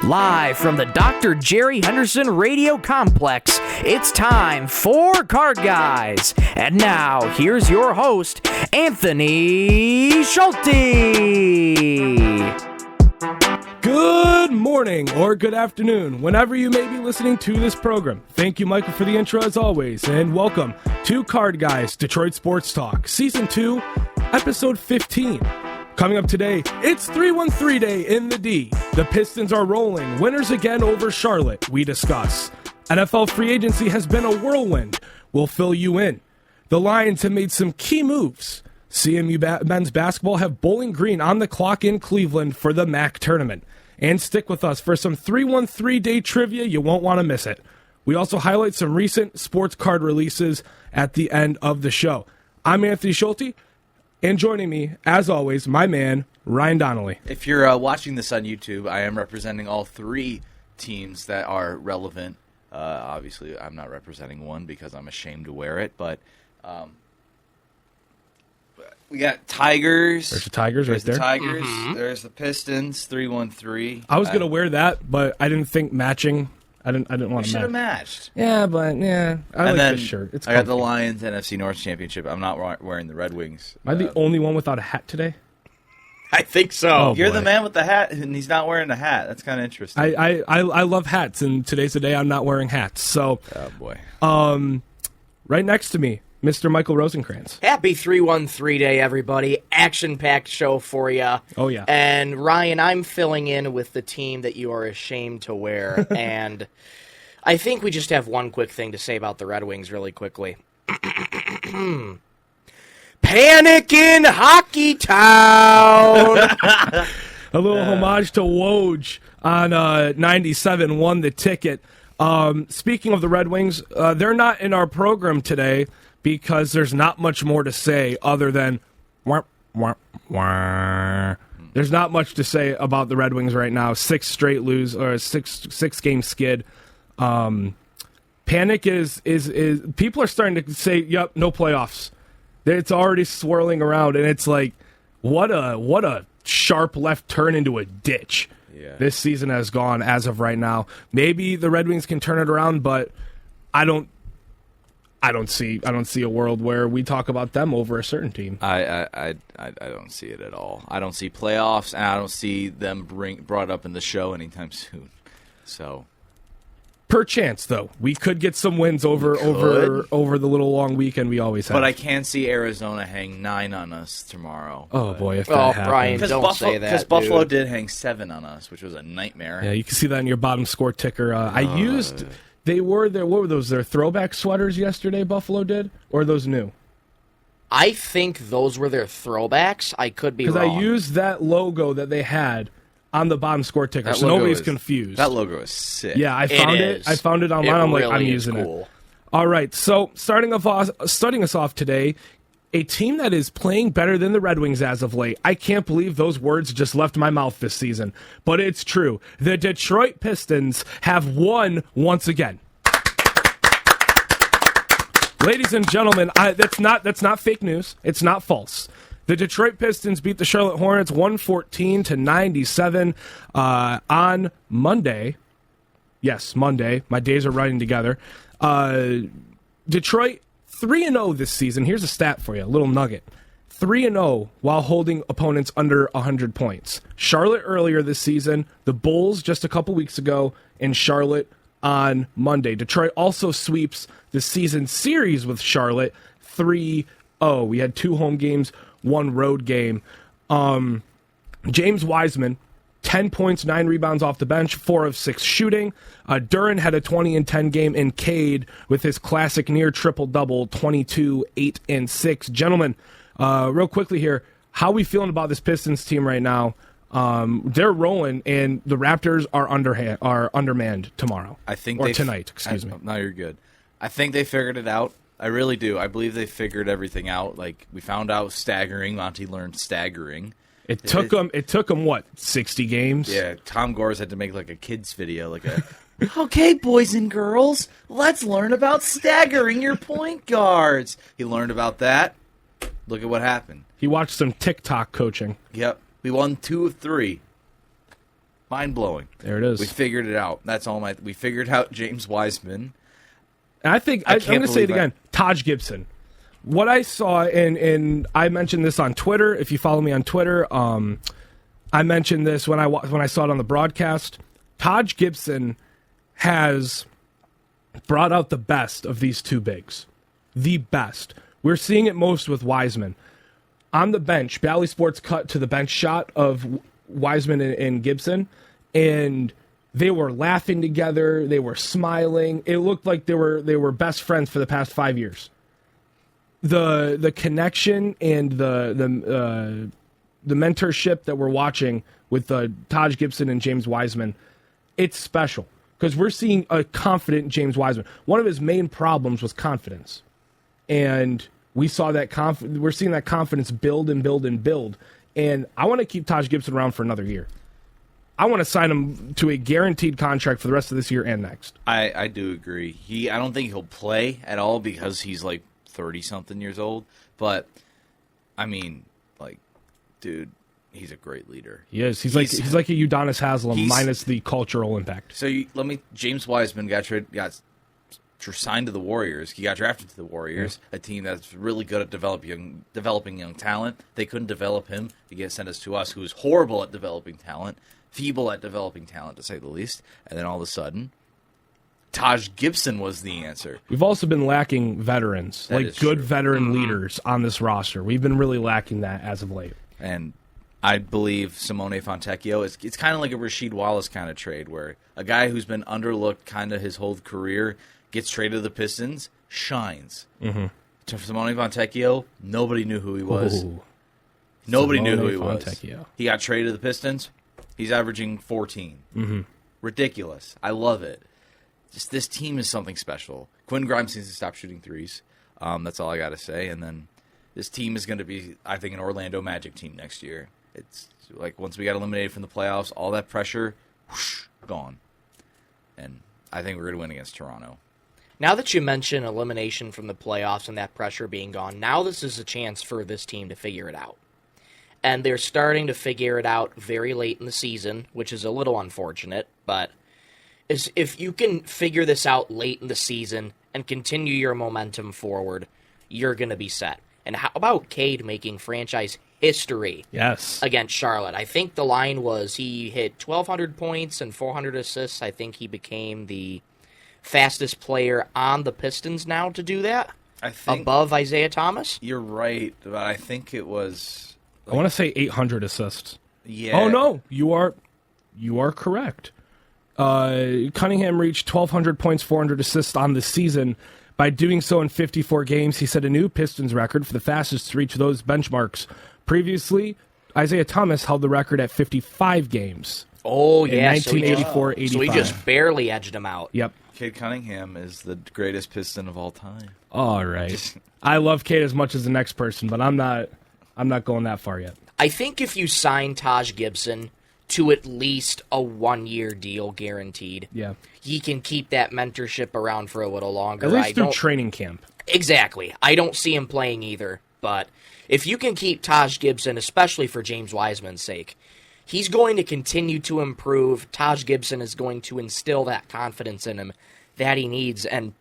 Live from the Dr. Jerry Henderson Radio Complex, it's time for Card Guys. And now, here's your host, Anthony Schulte. Good morning or good afternoon, whenever you may be listening to this program. Thank you, Michael, for the intro as always, and welcome to Card Guys, Detroit Sports Talk, Season 2, Episode 15. Coming up today, it's 3-1-3 day in the D. The Pistons are rolling. Winners again over Charlotte, we discuss. NFL free agency has been a whirlwind. We'll fill you in. The Lions have made some key moves. CMU men's basketball have Bowling Green on the clock in Cleveland for the MAC tournament. And stick with us for some 3-1-3 day trivia. You won't want to miss it. We also highlight some recent sports card releases at the end of the show. I'm Anthony Schulte. And joining me, as always, my man, Ryan Donnelly. If you're watching this on YouTube, I am representing all three teams that are relevant. Obviously, I'm not representing one because I'm ashamed to wear it, but we got Tigers. There's the Tigers right there. There's the Tigers. There's the Pistons, 3-1-3. I was going to wear that, but I didn't think matching. I didn't want to match. Should have matched. Yeah, but I like this shirt. It's I got the Lions NFC North Championship. I'm not wearing the Red Wings. Am I the only one without a hat today? I think so. Oh, You're boy. the man with the hat, and he's not wearing a hat. That's kind of interesting. I love hats, and today's the day I'm not wearing hats. So, oh boy. Right next to me, Mr. Michael Rosenkranz. Happy 3-1-3 day, everybody. Action-packed show for you. Oh, yeah. And Ryan, I'm filling in with the team that you are ashamed to wear. And I think we just have one quick thing to say about the Red Wings really quickly. Panic in Hockey Town! A little homage to Woj on 97 won the ticket. Speaking of the Red Wings, they're not in our program today because there's not much more to say other than wah, wah, wah. There's not much to say about the Red Wings right now. Six game skid. Panic is people are starting to say, "Yep, no playoffs." It's already swirling around, and it's like, what a sharp left turn into a ditch. Yeah. This season has gone as of right now. Maybe the Red Wings can turn it around, but I don't see a world where we talk about them over a certain team. I don't see it at all. I don't see playoffs, and I don't see them brought up in the show anytime soon. So, per chance, though, we could get some wins over the little long weekend we always have. But I can see Arizona hang 9 on us tomorrow. Oh boy, if that happens. Brian, don't say that. Because Buffalo did hang 7 on us, which was a nightmare. Yeah, you can see that in your bottom score ticker. They were their, what were those, their throwback sweaters yesterday, Buffalo did? Or are those new? I think those were their throwbacks. I could be wrong. Because I used that logo that they had on the bottom score ticker, so nobody's confused. That logo is sick. Yeah, I found it. I found it online. I'm like, I'm using it. All right, so starting us off today, a team that is playing better than the Red Wings as of late. I can't believe those words just left my mouth this season, but it's true. The Detroit Pistons have won once again. Ladies and gentlemen, that's not fake news. It's not false. The Detroit Pistons beat the Charlotte Hornets 114-97 on Monday. Yes, Monday. My days are running together. Detroit 3-0 this season. Here's a stat for you, a little nugget. 3-0 while holding opponents under 100 points. Charlotte earlier this season, the Bulls just a couple weeks ago, and Charlotte on Monday. Detroit also sweeps the season series with Charlotte 3-0. We had 2 home games, 1 road game. James Wiseman, 10 points, 9 rebounds off the bench, 4 of 6 shooting. Duran had a 20-10 game, and Cade with his classic near triple-double, 22, 8, and 6. Gentlemen, real quickly here, how are we feeling about this Pistons team right now? They're rolling, and the Raptors are undermanned tomorrow. Tonight. Excuse me. No, you're good. I think they figured it out. I really do. I believe they figured everything out. Like, we found out staggering. Monty learned staggering. It took them what, 60 games? Yeah, Tom Gores had to make like a kids video, like a okay, boys and girls, let's learn about staggering your point guards. He learned about that. Look at what happened. He watched some TikTok coaching. Yep. We won 2 of 3. Mind-blowing. There it is. We figured it out. We figured out James Wiseman. And I think I'm going to say it again. Taj Gibson. What I saw, and I mentioned this on Twitter. If you follow me on Twitter, I mentioned this when I saw it on the broadcast. Taj Gibson has brought out the best of these two bigs. The best. We're seeing it most with Wiseman. On the bench, Bally Sports cut to the bench shot of Wiseman and Gibson, and they were laughing together. They were smiling. It looked like they were best friends for the past 5 years. The connection and the mentorship that we're watching with Taj Gibson and James Wiseman, it's special because we're seeing a confident James Wiseman. One of his main problems was confidence, and we saw that we're seeing that confidence build and build and build. And I want to keep Taj Gibson around for another year. I want to sign him to a guaranteed contract for the rest of this year and next. I do agree. I don't think he'll play at all because he's like 30-something years old. But, I mean, like, dude, he's a great leader. He is. He's like a Udonis Haslem minus the cultural impact. So James Wiseman got signed to the Warriors. He got drafted to the Warriors, a team that's really good at developing young talent. They couldn't develop him. He gets sent us to us, who's horrible at developing talent, feeble at developing talent, to say the least. And then all of a sudden, Taj Gibson was the answer. We've also been lacking veterans, good true. veteran leaders on this roster. We've been really lacking that as of late. And I believe Simone Fontecchio, it's kind of like a Rasheed Wallace kind of trade, where a guy who's been underlooked kind of his whole career gets traded to the Pistons, shines. Mm-hmm. To Simone Fontecchio, nobody knew who he was. Ooh. Nobody knew who he was. He got traded to the Pistons. He's averaging 14. Mm-hmm. Ridiculous. I love it. Just this team is something special. Quinn Grimes needs to stop shooting threes. That's all I got to say. And then this team is going to be, I think, an Orlando Magic team next year. It's like once we got eliminated from the playoffs, all that pressure, whoosh, gone. And I think we're going to win against Toronto. Now that you mention elimination from the playoffs and that pressure being gone, now this is a chance for this team to figure it out. And they're starting to figure it out very late in the season, which is a little unfortunate, but if you can figure this out late in the season and continue your momentum forward, you're going to be set. And how about Cade making franchise history against Charlotte? I think the line was he hit 1,200 points and 400 assists. I think he became the fastest player on the Pistons now to do that, I think, above Isaiah Thomas. You're right, but I think it was... I want to say 800 assists. Yeah. Oh, no, you are correct. Cunningham reached 1,200 points, 400 assists on the season. By doing so in 54 games, he set a new Pistons record for the fastest to reach those benchmarks. Previously, Isaiah Thomas held the record at 55 games. Oh, yeah. In 1984-85. So he just barely edged him out. Yep. Cade Cunningham is the greatest Piston of all time. All right. I love Cade as much as the next person, but I'm not going that far yet. I think if you sign Taj Gibson to at least a 1-year deal guaranteed, he can keep that mentorship around for a little longer. At least through training camp. Exactly. I don't see him playing either, but if you can keep Taj Gibson, especially for James Wiseman's sake, he's going to continue to improve. Taj Gibson is going to instill that confidence in him that he needs. And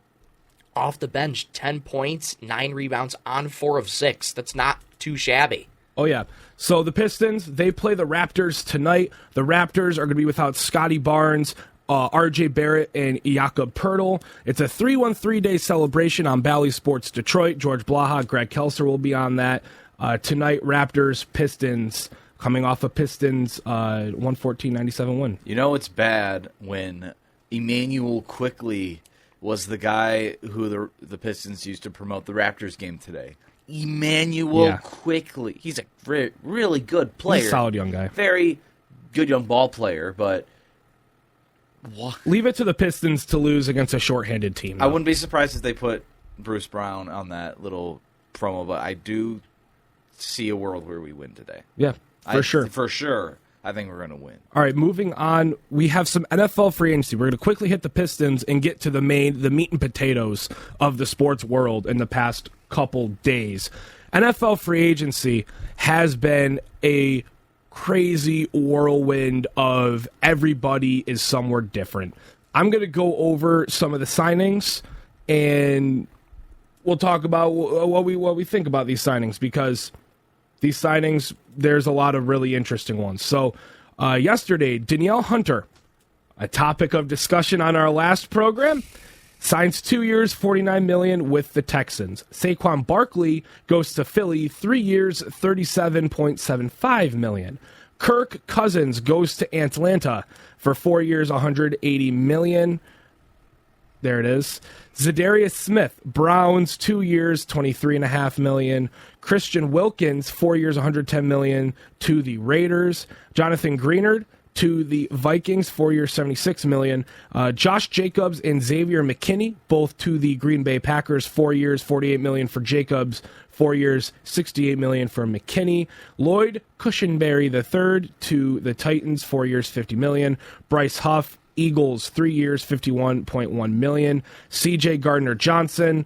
off the bench, 10 points, 9 rebounds on 4 of 6. That's not too shabby. Oh, yeah. So the Pistons, they play the Raptors tonight. The Raptors are going to be without Scotty Barnes, R.J. Barrett, and Jakob Poeltl. It's a 3-1-3-day celebration on Bally Sports Detroit. George Blaha, Greg Kelser will be on that. Tonight, Raptors, Pistons, coming off a Pistons 114-97 win. You know it's bad when Emmanuel Quickley was the guy who the Pistons used to promote the Raptors game today. Emmanuel Quickley. He's a really good player. He's a solid young guy. Very good young ball player, but... Leave it to the Pistons to lose against a shorthanded team, though. I wouldn't be surprised if they put Bruce Brown on that little promo, but I do see a world where we win today. Yeah, sure. For sure. I think we're going to win. All right, moving on. We have some NFL free agency. We're going to quickly hit the Pistons and get to the meat and potatoes of the sports world in the past couple days. NFL free agency has been a crazy whirlwind of everybody is somewhere different. I'm going to go over some of the signings, and we'll talk about what we think about these signings, because these signings, there's a lot of really interesting ones. So yesterday, Danielle Hunter, a topic of discussion on our last program, signs 2 years, $49 million with the Texans. Saquon Barkley goes to Philly, 3 years, $37.75 million. Kirk Cousins goes to Atlanta for 4 years, $180 million. There it is. Zadarius Smith, Browns, 2 years, $23.5 million. Christian Wilkins, 4 years, $110 million to the Raiders. Jonathan Greenard to the Vikings, 4 years, $76 million. Josh Jacobs and Xavier McKinney, both to the Green Bay Packers, 4 years, $48 million for Jacobs, 4 years, $68 million for McKinney. Lloyd Cushenberry III to the Titans, 4 years, $50 million. Bryce Huff, Eagles, 3 years, $51.1 million. C.J. Gardner-Johnson,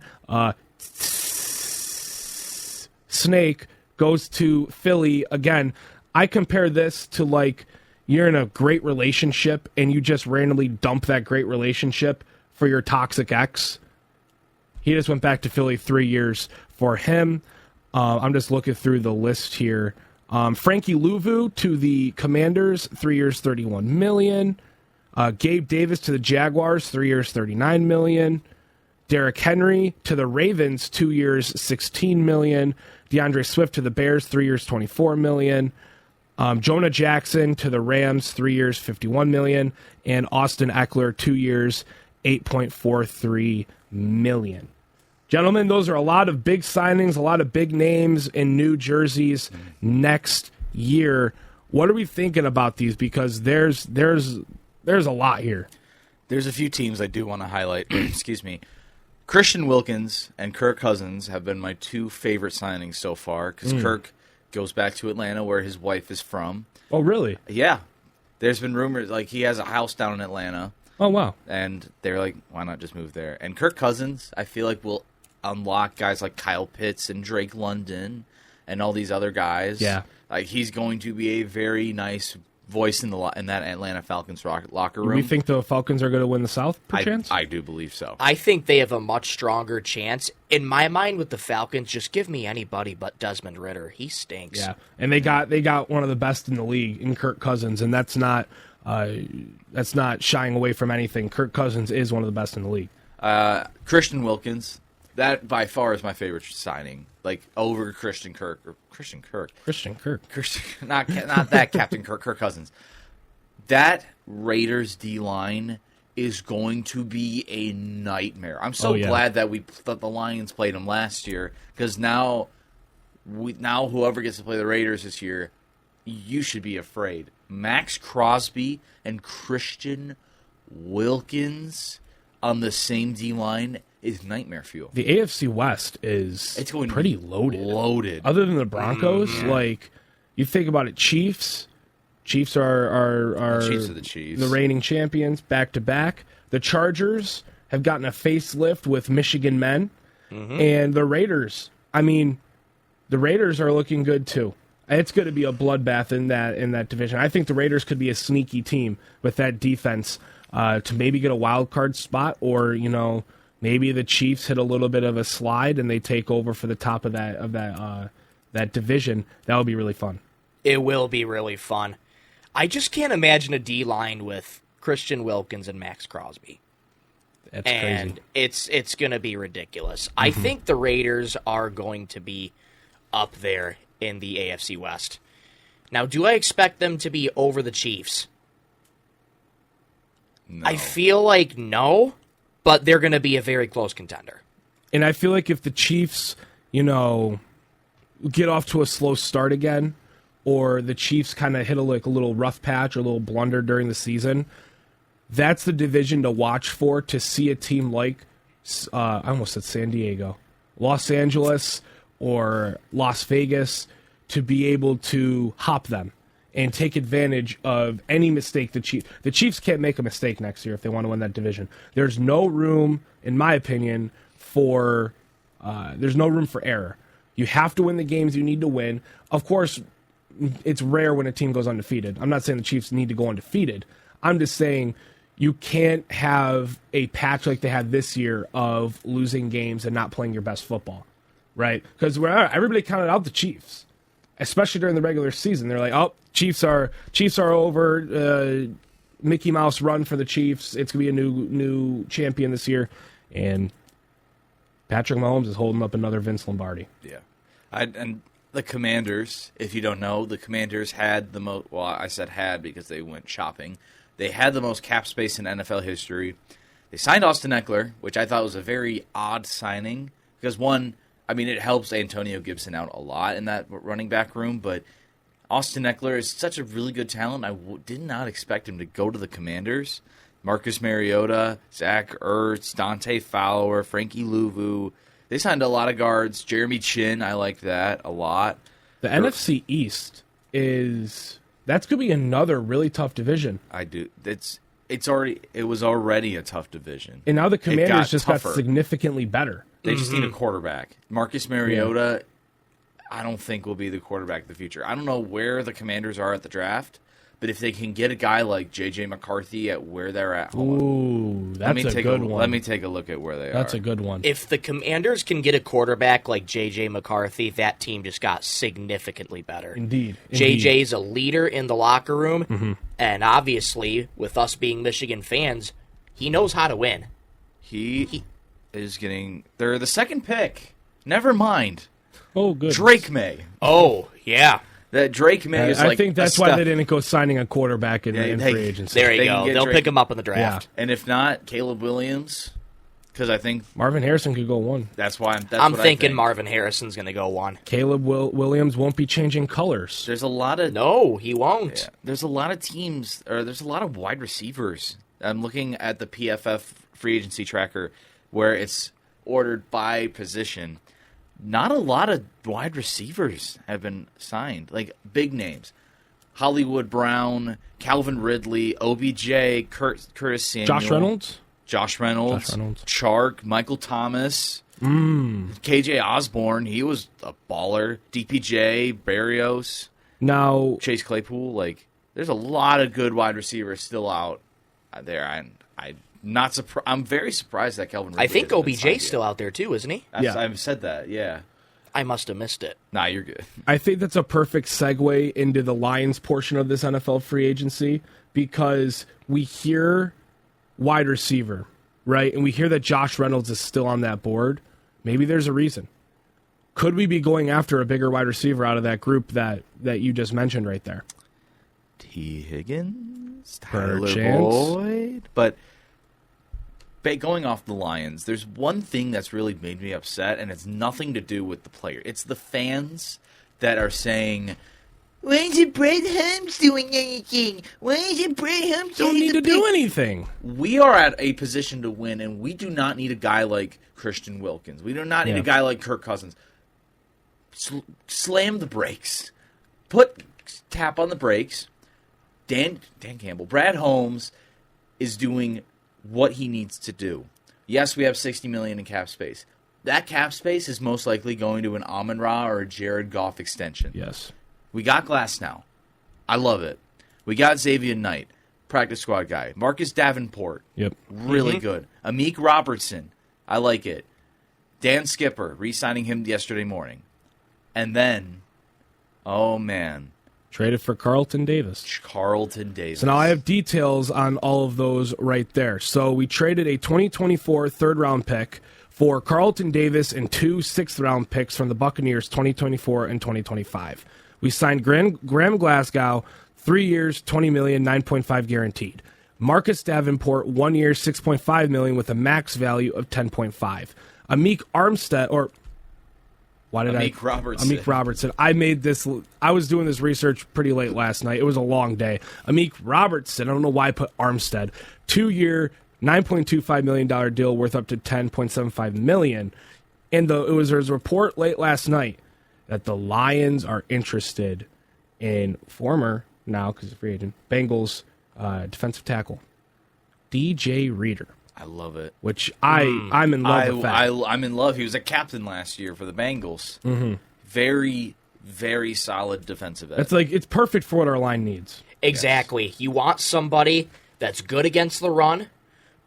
Snake, goes to Philly. Again, I compare this to like you're in a great relationship and you just randomly dump that great relationship for your toxic ex. He just went back to Philly, 3 years for him. I'm just looking through the list here. Frankie Louvu to the Commanders, 3 years, $31 million. Gabe Davis to the Jaguars, 3 years, $39 million. Derrick Henry to the Ravens, 2 years, $16 million. DeAndre Swift to the Bears, 3 years, $24 million. Jonah Jackson to the Rams, 3 years, $51 million. And Austin Eckler, 2 years, $8.43 million. Gentlemen, those are a lot of big signings, a lot of big names in new jerseys next year. What are we thinking about these? Because there's a lot here. There's a few teams I do want to highlight. Excuse me. Christian Wilkins and Kirk Cousins have been my two favorite signings so far, because Kirk goes back to Atlanta, where his wife is from. Oh, really? Yeah. There's been rumors, like, he has a house down in Atlanta. Oh, wow. And they're like, why not just move there? And Kirk Cousins, I feel like, will unlock guys like Kyle Pitts and Drake London and all these other guys. Yeah. Like, he's going to be a very nice voice in that Atlanta Falcons locker room. You think the Falcons are going to win the South, perchance? I do believe so. I think they have a much stronger chance. In my mind, with the Falcons, just give me anybody but Desmond Ridder. He stinks. Yeah, and they got one of the best in the league in Kirk Cousins, and that's not shying away from anything. Kirk Cousins is one of the best in the league. Christian Wilkins, that by far is my favorite signing. Like, over Christian Kirk. Not that Captain Kirk Cousins. That Raiders D-line is going to be a nightmare. I'm so glad that the Lions played them last year, because now whoever gets to play the Raiders this year, you should be afraid. Max Crosby and Christian Wilkins on the same D-line is nightmare fuel. The AFC West it's going pretty loaded. Other than the Broncos, like, you think about it, Chiefs are Chiefs are the Chiefs. The reigning champions, back to back. The Chargers have gotten a facelift with Michigan men, and the Raiders. I mean, the Raiders are looking good too. It's going to be a bloodbath in that division. I think the Raiders could be a sneaky team with that defense to maybe get a wild card spot, or maybe the Chiefs hit a little bit of a slide and they take over for the top of that division. That would be really fun. It will be really fun. I just can't imagine a D-line with Christian Wilkins and Max Crosby. That's crazy. And it's going to be ridiculous. I think the Raiders are going to be up there in the AFC West. Now, do I expect them to be over the Chiefs? No. I feel like no, but they're going to be a very close contender. And I feel like if the Chiefs, get off to a slow start again, or the Chiefs kind of hit a little rough patch or a little blunder during the season, that's the division to watch for, to see a team like, I almost said San Diego, Los Angeles, or Las Vegas, to be able to hop them and take advantage of any mistake the Chiefs can't make a mistake next year if they want to win that division. There's no room, in my opinion, for error. You have to win the games you need to win. Of course, it's rare when a team goes undefeated. I'm not saying the Chiefs need to go undefeated. I'm just saying you can't have a patch like they had this year of losing games and not playing your best football, right? Because everybody counted out the Chiefs, especially during the regular season. They're like, oh, Chiefs are over. Mickey Mouse run for the Chiefs. It's going to be a new champion this year. And Patrick Mahomes is holding up another Vince Lombardi. Yeah. And the Commanders, if you don't know, the Commanders had the most, well, I said had because they went shopping. They had the most cap space in NFL history. They signed Austin Eckler, which I thought was a very odd signing because, one, I mean, it helps Antonio Gibson out a lot in that running back room, but Austin Eckler is such a really good talent. I did not expect him to go to the Commanders. Marcus Mariota, Zach Ertz, Dante Fowler, Frankie Louvu. They signed a lot of guards. Jeremy Chin, I like that a lot. The NFC East that's going to be another really tough division. I do. It was already a tough division. And now the Commanders just tougher. got significantly better. They just need a quarterback. Marcus Mariota, I don't think will be the quarterback of the future. I don't know where the Commanders are at the draft, but if they can get a guy like J.J. McCarthy at where they're at, ooh, that's a good one. Let me take a look at where they are. That's a good one. If the Commanders can get a quarterback like J.J. McCarthy, that team just got significantly better. Indeed. J.J.'s a leader in the locker room, and obviously, with us being Michigan fans, he knows how to win. He is getting... They're the second pick. Never mind. Oh, good. Drake May. Oh, yeah. That Drake May is like I think that's why they didn't go signing a quarterback in free agency. There you go. They'll pick him up in the draft. And if not, Caleb Williams, because I think Marvin Harrison could go one. That's why I'm thinking Marvin Harrison's going to go one. Caleb Williams won't be changing colors. There's a lot of No, he won't. Yeah, there's a lot of teams, or there's a lot of wide receivers. I'm looking at the PFF free agency tracker where it's ordered by position. Not a lot of wide receivers have been signed, like big names. Hollywood Brown, Calvin Ridley, OBJ, Curtis Samuel. Josh Reynolds. Chark, Michael Thomas, KJ Osborne. He was a baller. DPJ, Barrios. Now, Chase Claypool. Like, there's a lot of good wide receivers still out there. I'm very surprised that Calvin Ridley I think OBJ's still out there too, isn't he? I've said that, yeah. I must have missed it. Nah, you're good. I think that's a perfect segue into the Lions portion of this NFL free agency because we hear wide receiver, right? And we hear that Josh Reynolds is still on that board. Maybe there's a reason. Could we be going after a bigger wide receiver out of that group that you just mentioned right there? T. Higgins, Tyler Boyd, but going off the Lions, there's one thing that's really made me upset, and it's nothing to do with the player. It's the fans that are saying, "Why isn't Brett Holmes doing anything? Why isn't Brett Holmes Don't need to do anything." We are at a position to win, and we do not need a guy like Christian Wilkins. We do not need a guy like Kirk Cousins. Slam the brakes. Tap on the brakes. Dan Campbell, Brad Holmes is doing what he needs to do. Yes, we have $60 million in cap space. That cap space is most likely going to an Amon-Ra or a Jared Goff extension. Yes. We got Glass now. I love it. We got Xavier Knight, practice squad guy. Marcus Davenport. Yep. Really good. Amik Robertson. I like it. Dan Skipper, re-signing him yesterday morning. And then, oh man, traded for Carlton Davis. So now I have details on all of those right there. So we traded a 2024 third-round pick for Carlton Davis and 2 sixth-round picks from the Buccaneers 2024 and 2025. We signed Graham Glasgow, 3 years, $20 million, 9.5 guaranteed. Marcus Davenport, 1 year, $6.5 million with a max value of 10.5. Amik Robertson. I was doing this research pretty late last night. It was a long day. Amik Robertson, I don't know why I put Armstead. 2 year, $9.25 million deal worth up to $10.75 million. And there was a report late last night that the Lions are interested in former, now because he's a free agent, Bengals defensive tackle, DJ Reader. I love it. Which I'm in love with that. I'm in love. He was a captain last year for the Bengals. Mm-hmm. Very, very solid defensive end. It's perfect for what our line needs. Exactly. Yes. You want somebody that's good against the run,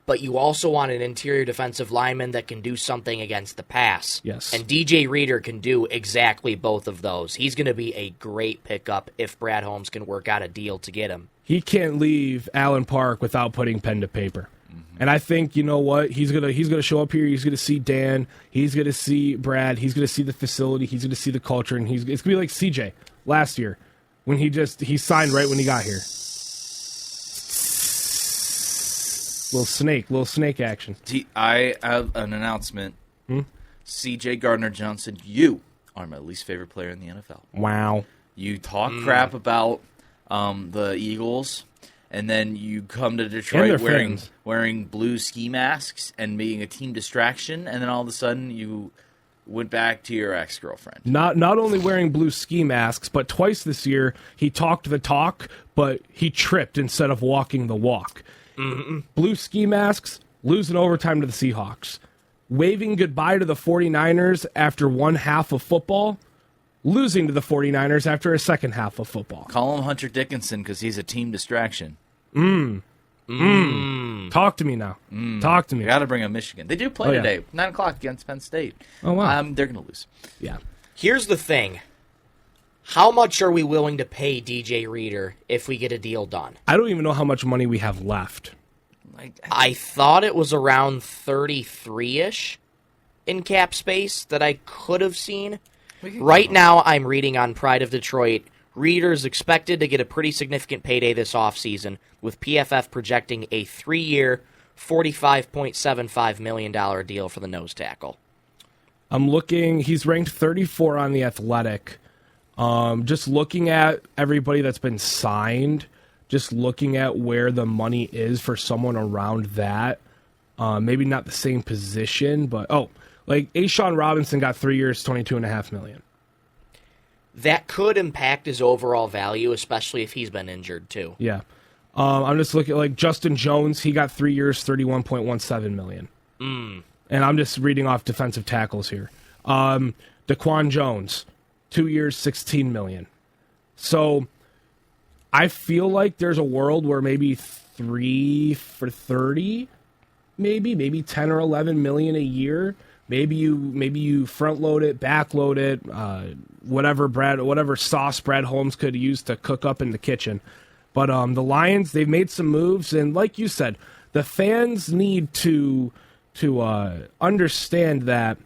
but you also want an interior defensive lineman that can do something against the pass. Yes. And DJ Reader can do exactly both of those. He's going to be a great pickup if Brad Holmes can work out a deal to get him. He can't leave Allen Park without putting pen to paper. And I think, you know what, he's gonna show up here, he's gonna see Dan, he's gonna see Brad, he's gonna see the facility, he's gonna see the culture, and it's gonna be like CJ last year when he signed right when he got here. Little snake action. I have an announcement. CJ Gardner-Johnson, you are my least favorite player in the NFL. Wow. You talk crap about the Eagles, and then you come to Detroit wearing blue ski masks and being a team distraction, and then all of a sudden you went back to your ex-girlfriend. Not only wearing blue ski masks, but twice this year he talked the talk, but he tripped instead of walking the walk. Blue ski masks, losing overtime to the Seahawks. Waving goodbye to the 49ers after one half of football, losing to the 49ers after a second half of football. Call him Hunter Dickinson because he's a team distraction. Talk to me now. Talk to me. You got to bring up Michigan. They do play today, 9 o'clock against Penn State. Oh, wow. They're going to lose. Yeah. Here's the thing. How much are we willing to pay DJ Reader if we get a deal done? I don't even know how much money we have left. I thought it was around 33-ish in cap space that I could have seen. Right now, I'm reading on Pride of Detroit, Reader's expected to get a pretty significant payday this offseason, with PFF projecting a 3-year, $45.75 million deal for the nose tackle. I'm looking, he's ranked 34 on The Athletic. Just looking at everybody that's been signed, just looking at where the money is for someone around that, maybe not the same position, but, like Ashawn Robinson got 3 years, $22.5 million. That could impact his overall value, especially if he's been injured, too. Yeah. I'm just looking at, like, Justin Jones, he got 3 years, $31.17 million. And I'm just reading off defensive tackles here. Daquan Jones, 2 years, $16 million. So I feel like there's a world where maybe 3 for 30, maybe 10 or 11 million a year. Maybe you front load it, back load it, whatever sauce Brad Holmes could use to cook up in the kitchen. But the Lions, they've made some moves, and like you said, the fans need to understand that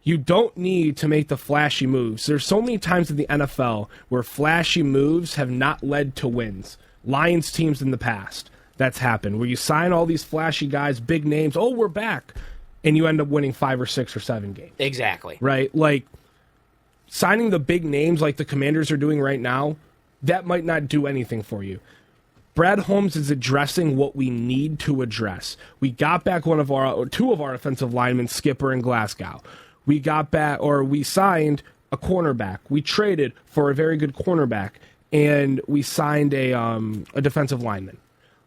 you don't need to make the flashy moves. There's so many times in the NFL where flashy moves have not led to wins. Lions teams in the past, that's happened, where you sign all these flashy guys, big names, we're back, and you end up winning 5 or 6 or 7 games. Exactly. Right? Like, signing the big names like the Commanders are doing right now, that might not do anything for you. Brad Holmes is addressing what we need to address. We got back two of our offensive linemen, Skipper and Glasgow. We signed a cornerback. We traded for a very good cornerback, and we signed a defensive lineman.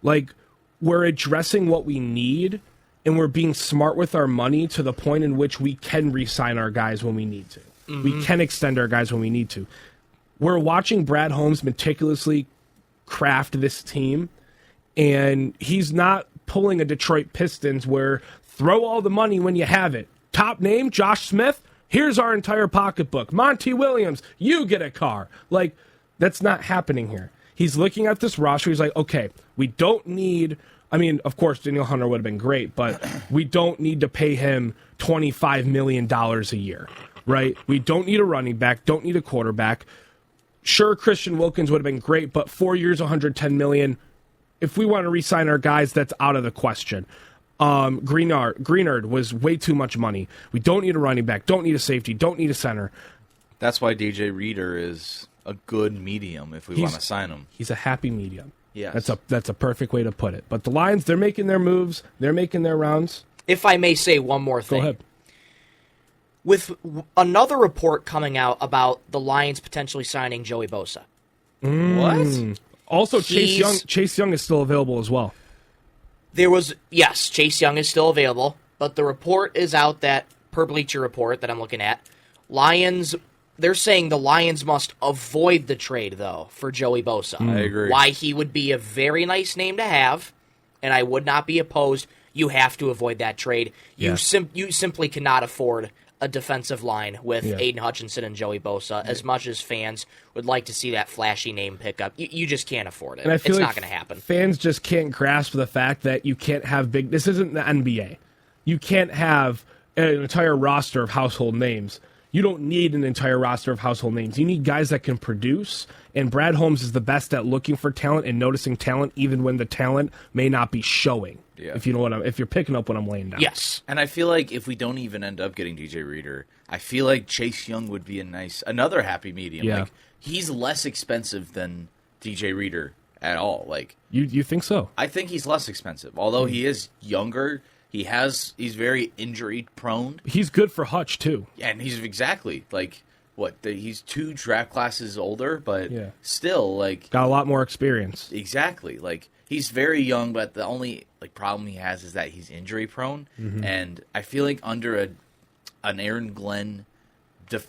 Like, we're addressing what we need, and we're being smart with our money to the point in which we can re-sign our guys when we need to. We can extend our guys when we need to. We're watching Brad Holmes meticulously craft this team, and he's not pulling a Detroit Pistons where throw all the money when you have it. Top name, Josh Smith, here's our entire pocketbook. Monty Williams, you get a car. Like, that's not happening here. He's looking at this roster, he's like, okay, we don't need... I mean, of course, Daniel Hunter would have been great, but we don't need to pay him $25 million a year, right? We don't need a running back, don't need a quarterback. Sure, Christian Wilkins would have been great, but 4 years, $110 million. If we want to re-sign our guys, that's out of the question. Greenard was way too much money. We don't need a running back, don't need a safety, don't need a center. That's why DJ Reader is a good medium if we want to sign him. He's a happy medium. Yes. That's a perfect way to put it. But the Lions, they're making their moves. They're making their rounds. If I may say one more thing. Go ahead. With another report coming out about the Lions potentially signing Joey Bosa. What? Also, Chase Young is still available as well. Chase Young is still available, but the report is out that, per Bleacher Report that I'm looking at, Lions They're saying the Lions must avoid the trade, though, for Joey Bosa. I agree. Why he would be a very nice name to have, and I would not be opposed. You have to avoid that trade. You simply cannot afford a defensive line with Aiden Hutchinson and Joey Bosa, as much as fans would like to see that flashy name pickup. You just can't afford it. And I feel it's like not going to happen. Fans just can't grasp the fact that you can't have big... This isn't the NBA. You can't have an entire roster of household names. You don't need an entire roster of household names. You need guys that can produce, and Brad Holmes is the best at looking for talent and noticing talent even when the talent may not be showing. Yeah. If you know if you're picking up what I'm laying down. Yes. And I feel like if we don't even end up getting DJ Reader, I feel like Chase Young would be another happy medium. Yeah. Like, he's less expensive than DJ Reader at all. Like, You think so? I think he's less expensive. Although he is younger, he's very injury prone. He's good for Hutch, too. And he's exactly like he's 2 draft classes older, but Yeah. still like Got a lot more experience. exactly like he's very young. But the only problem he has is that he's injury prone, and I feel like under an Aaron Glenn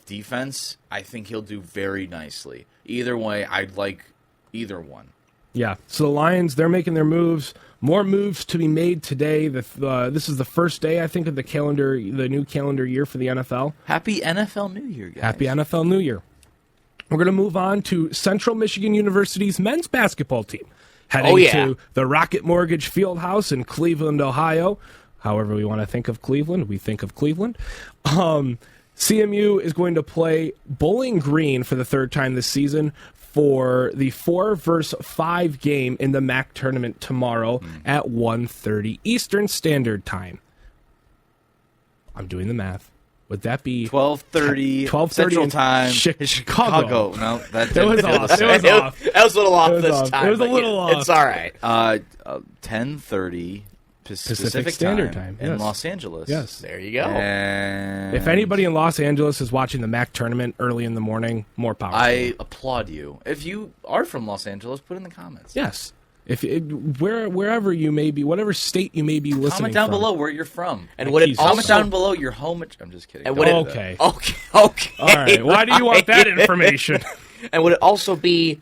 defense, I think he'll do very nicely. Either way, I'd like either one. Yeah. So the Lions, they're making their moves. More moves to be made today. This is the first day, I think, of the new calendar year for the NFL. Happy NFL New Year, guys! Happy NFL New Year. We're going to move on to Central Michigan University's men's basketball team, heading to the Rocket Mortgage Fieldhouse in Cleveland, Ohio. However we want to think of Cleveland, we think of Cleveland. CMU is going to play Bowling Green for the 3rd time this season for the 4-versus-5 game in the MAC tournament tomorrow at 1:30 Eastern Standard Time. I'm doing the math. Would that be 12:30 Central Time? Chicago. No, that It was off. It was off. That was a little off It was this off. time. It was a but little off. It's all right. 10:30 Pacific Standard Time, in yes. Los Angeles. Yes. There you go. And If anybody in Los Angeles is watching the MAC tournament early in the morning, more power. I applaud you. If you are from Los Angeles, put in the comments. Yes. Wherever you may be, whatever state you may be listening Comment down from. below where you're from. And would it Comment also down below your home. I'm just kidding. And Don't would do it- that. Okay. Okay. All right. Why do you want that information? And would it also be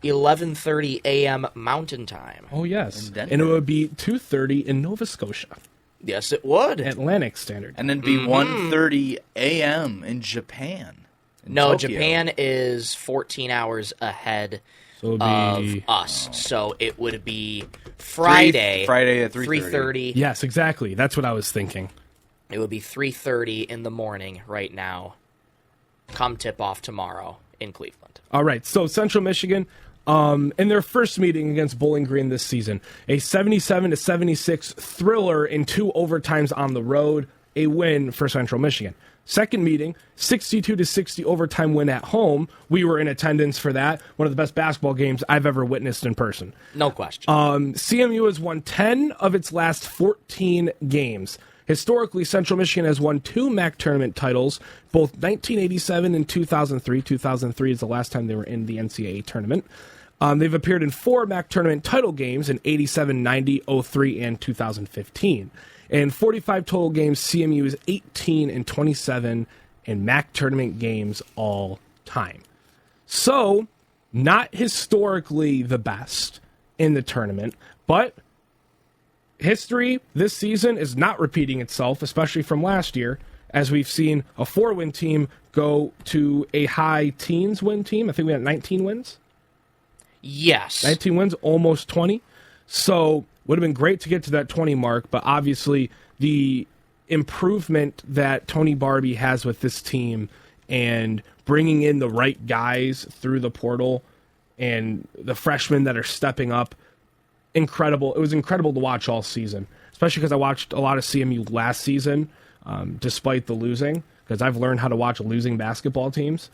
11:30 a.m. Mountain Time? Oh, yes. In Denver. And it would be 2:30 in Nova Scotia, Yes, it would. Atlantic Standard. And then be 1:30 a.m. in Japan. In No, Tokyo. Japan is 14 hours ahead So it of would be... us. So it would be Friday. Friday at 3:30. Yes, exactly. That's what I was thinking. It would be 3:30 in the morning right now. Come tip off tomorrow in Cleveland. All right, so Central Michigan, in their first meeting against Bowling Green this season, a 77-76 thriller in 2 overtimes on the road, a win for Central Michigan. Second meeting, 62-60 overtime win at home. We were in attendance for that. One of the best basketball games I've ever witnessed in person. No question. CMU has won 10 of its last 14 games. Historically, Central Michigan has won 2 MAC tournament titles, both 1987 and 2003. 2003 is the last time they were in the NCAA tournament. They've appeared in 4 MAC tournament title games in 87, 90, 03, and 2015. In 45 total games, CMU is 18-27 in MAC tournament games all time. So, not historically the best in the tournament, but history this season is not repeating itself, especially from last year, as we've seen a 4-win team go to a high teens win team. I think we had 19 wins. yes. 19 wins, almost 20. So would have been great to get to that 20 mark, but obviously the improvement that Tony Barbie has with this team and bringing in the right guys through the portal and the freshmen that are stepping up, incredible. It was incredible to watch all season, especially because I watched a lot of CMU last season, despite the losing, because I've learned how to watch losing basketball teams,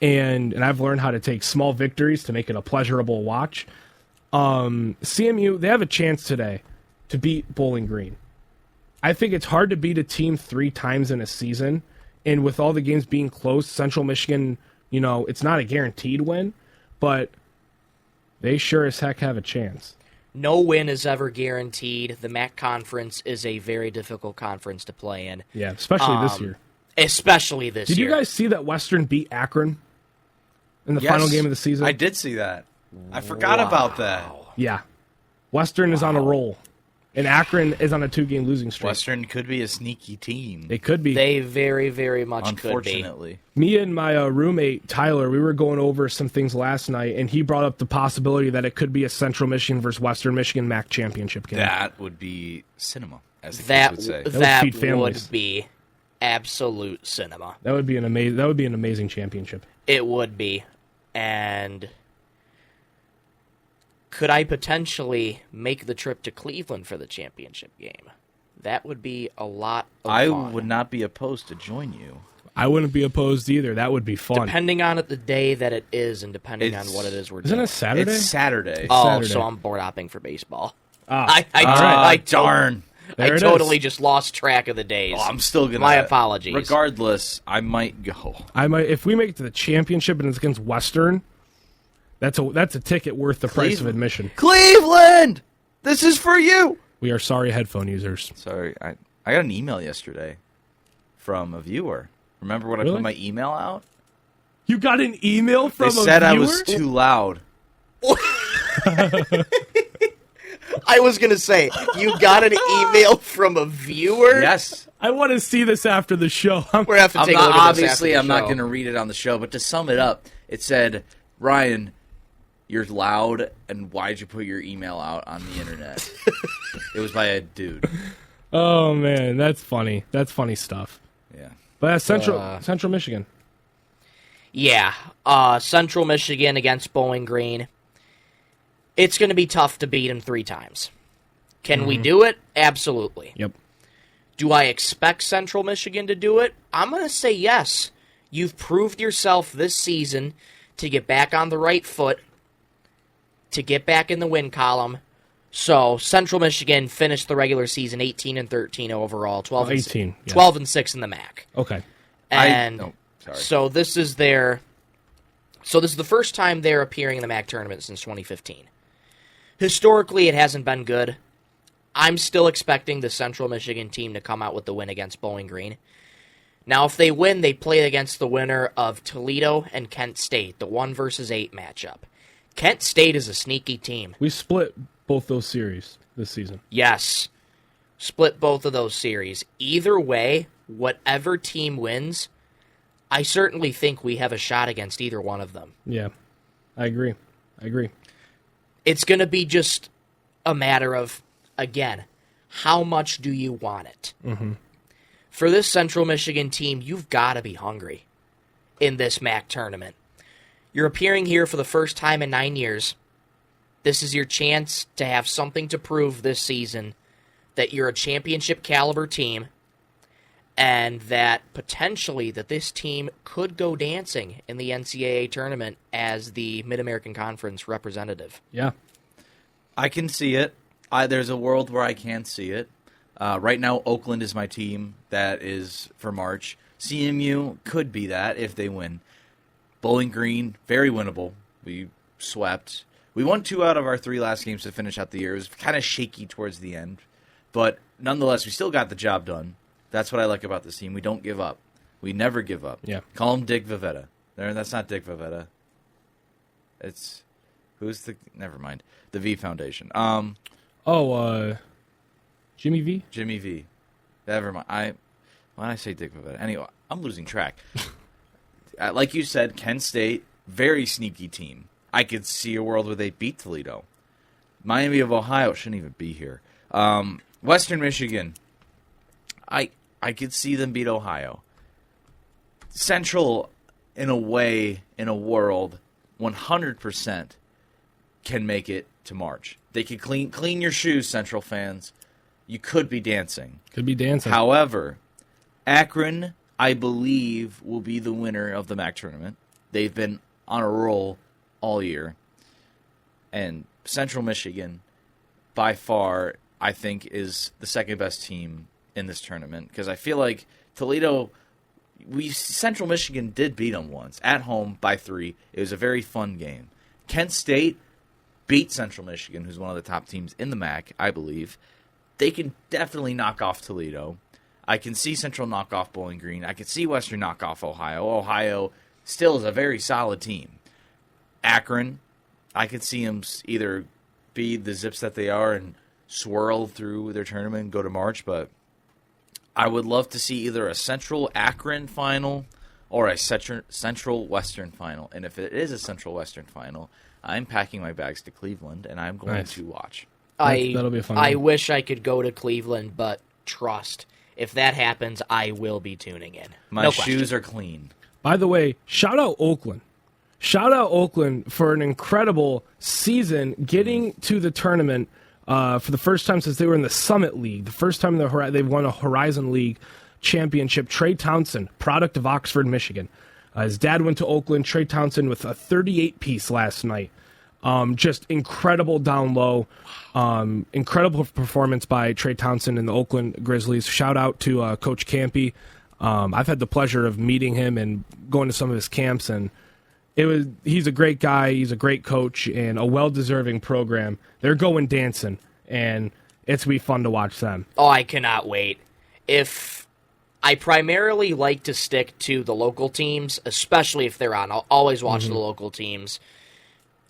and I've learned how to take small victories to make it a pleasurable watch. CMU, they have a chance today to beat Bowling Green. I think it's hard to beat a team 3 times in a season, and with all the games being close, Central Michigan, it's not a guaranteed win, but they sure as heck have a chance. No win is ever guaranteed. The MAC conference is a very difficult conference to play in. Yeah, especially this year. especially this Did year. you guys see that Western beat Akron in the Yes, final game of the season? I did see that. I forgot about that. Yeah. Western is on a roll, and Akron is on a 2-game losing streak. Western could be a sneaky team. They could be. They very, very much could be. Unfortunately. Me and my roommate, Tyler, we were going over some things last night, and he brought up the possibility that it could be a Central Michigan versus Western Michigan MAC championship game. That would be cinema, as the That kids would say. that feed families. would be absolute cinema. That would be an amazing championship. It would be. And could I potentially make the trip to Cleveland for the championship game? That would be a lot of I fun. would not be opposed to join you. I wouldn't be opposed either. That would be fun. Depending on it the day that it is and depending on what it is we're Isn't doing. it Saturday? It's Saturday. Oh, Saturday. so I'm board hopping for baseball. Ah, Darn. There I it totally is. just lost track of the days. Oh, I'm still gonna. My apologies. Regardless, I might go. I might if we make it to the championship and it's against Western. That's a ticket worth the price of Cleveland. admission. Cleveland, this is for you. We are sorry, headphone users. Sorry, I got an email yesterday from a viewer. Remember when I Really? put my email out? You got an email from They a said viewer? I was too loud. I was going to say, you got an email from a viewer? Yes. I want to see this after the show. We're going to have to I'm take a not, look at this obviously, after I'm the not show. going to read it on the show, but to sum it up, it said, Ryan, you're loud, and why'd you put your email out on the internet? It was by a dude. Oh man, that's funny. That's funny stuff. Yeah. But that's Central Michigan. Yeah, Central Michigan against Bowling Green. It's going to be tough to beat them 3 times. Can we do it? Absolutely. Yep. Do I expect Central Michigan to do it? I'm going to say yes. You've proved yourself this season to get back on the right foot, to get back in the win column. So Central Michigan finished the regular season 18-13 overall, 12 and 18, yeah. 12 and 6 in the MAC. Okay. And sorry. so this is the first time they're appearing in the MAC tournament since 2015. Historically, it hasn't been good. I'm still expecting the Central Michigan team to come out with the win against Bowling Green. Now, if they win, they play against the winner of Toledo and Kent State, the 1-8 matchup. Kent State is a sneaky team. We split both those series this season. Yes. Split both of those series. Either way, whatever team wins, I certainly think we have a shot against either one of them. Yeah. I agree. It's going to be just a matter of, again, how much do you want it? Mm-hmm. For this Central Michigan team, you've got to be hungry in this MAC tournament. You're appearing here for the first time in 9 years. This is your chance to have something to prove this season that you're a championship caliber team and that potentially that this team could go dancing in the NCAA tournament as the Mid-American Conference representative. Yeah. I can see it. There's a world where I can see it. Right now, Oakland is my team. That is for March. CMU could be that if they win. Bowling Green, very winnable. We swept. We won 2 out of our 3 last games to finish out the year. It was kind of shaky towards the end. But nonetheless, we still got the job done. That's what I like about this team. We don't give up. We never give up. Yeah. Call him Dick Vivetta. That's not Dick Vivetta. It's... Never mind. The V Foundation. Jimmy V? Jimmy V. Never mind. Why did I say Dick Vivetta? Anyway, I'm losing track. Like you said, Kent State, very sneaky team. I could see a world where they beat Toledo. Miami of Ohio shouldn't even be here. Western Michigan, I could see them beat Ohio. Central, in a way, in a world, 100% can make it to March. They could clean your shoes, Central fans. You could be dancing. Could be dancing. However, Akron, I believe, will be the winner of the MAC tournament. They've been on a roll all year. And Central Michigan, by far, I think, is the second best team in this tournament. Because I feel like Toledo, Central Michigan did beat them once, at home by 3. It was a very fun game. Kent State beat Central Michigan, who's one of the top teams in the MAC, I believe. They can definitely knock off Toledo. I can see Central knock off Bowling Green. I can see Western knock off Ohio. Ohio still is a very solid team. Akron, I could see them either be the Zips that they are and swirl through their tournament and go to March, but I would love to see either a Central Akron final or a Central Western final. And if it is a Central Western final, I'm packing my bags to Cleveland, and I'm going to watch. That'll be a fun I one. wish I could go to Cleveland, but trust, if that happens, I will be tuning in. My shoes are clean. By the way, shout out Oakland. Shout out Oakland for an incredible season getting to the tournament for the first time since they were in the Summit League. The first time they've won a Horizon League championship. Trey Townsend, product of Oxford, Michigan. His dad went to Oakland. Trey Townsend with a 38-piece last night. Just incredible down low. Incredible performance by Trey Townsend and the Oakland Grizzlies. Shout out to Coach Campy. I've had the pleasure of meeting him and going to some of his camps, and he's a great guy. He's a great coach and a well-deserving program. They're going dancing, and it's going to be fun to watch them. Oh, I cannot wait. If I primarily like to stick to the local teams, especially if they're on. I'll always watch the local teams.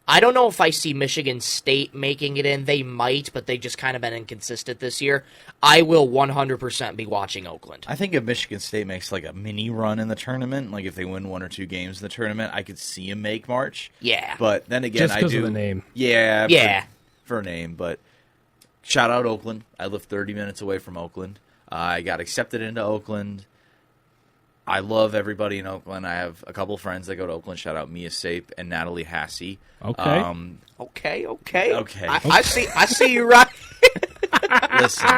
I don't know if I see Michigan State making it in. They might, but they just kind of been inconsistent this year. I will 100% be watching Oakland. I think if Michigan State makes like a mini run in the tournament, like if they win 1 or 2 games in the tournament, I could see them make March. Yeah. But then again, Just because of the name. Yeah. Yeah. For a name. But shout out Oakland. I live 30 minutes away from Oakland. I got accepted into Oakland. I love everybody in Oakland. I have a couple friends that go to Oakland. Shout out Mia Sape and Natalie Hassey. Okay. Okay. I see you right. Listen.